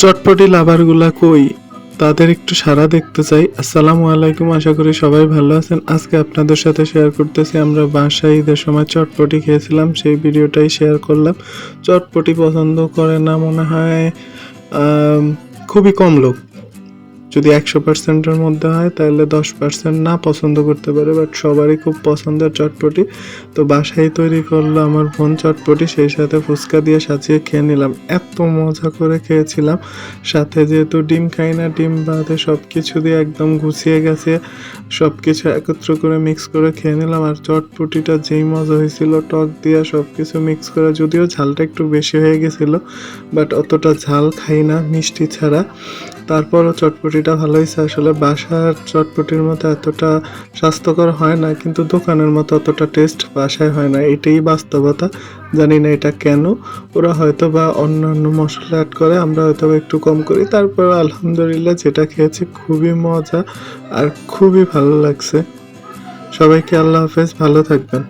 চটপটি লাভারগুলা কই, তাদের একটু সাড়া দেখতে চাই। আসসালামু আলাইকুম, আশা করি সবাই ভালো আছেন। আজকে আপনাদের সাথে শেয়ার করতেছি আমরা বাসায় ঈদের সময় চটপটি খেয়েছিলাম, সেই ভিডিওটাই শেয়ার করলাম। চটপটি পছন্দ করে না মনে হয় খুবই কম লোক। যদি 100%-এর মধ্যে হয় তাহলে 10% না পছন্দ করতে পারে, বাট সবারই খুব পছন্দের চটপটি। তো বাসায় তৈরি করলো আমার বোন চটপটি, সেই সাথে ফুচকা দিয়ে সাজিয়ে খেয়ে নিলাম। এত মজা করে খেয়েছিলাম। সাথে যেহেতু ডিম খাই না, ডিম বাদে সব কিছু দিয়ে একদম গুছিয়ে গেছে, সব কিছু একত্র করে মিক্স করে খেয়ে নিলাম। আর চটপটিটা যেই মজা হয়েছিল, টক দিয়ে সব কিছু মিক্স করে, যদিও ঝালটা একটু বেশি হয়ে গেছিলো, বাট অতটা ঝাল খাই না মিষ্টি ছাড়া। তারপরও চটপটিটা ভালো হয়েছে। আসলে বাসার চটপটির মতো এতটা স্বাস্থ্যকর হয় না, কিন্তু দোকানের মতো অতটা টেস্ট বাসায় হয় না, এটাই বাস্তবতা। জানি না এটা কেন, ওরা হয়তো বা অন্যান্য মশলা অ্যাড করে, আমরা হয়তো বা একটু কম করি। তারপর আলহামদুলিল্লাহ যেটা খেয়েছি খুবই মজা আর খুবই ভালো লাগছে। সবাইকে আল্লাহ হাফেজ, ভালো থাকবেন।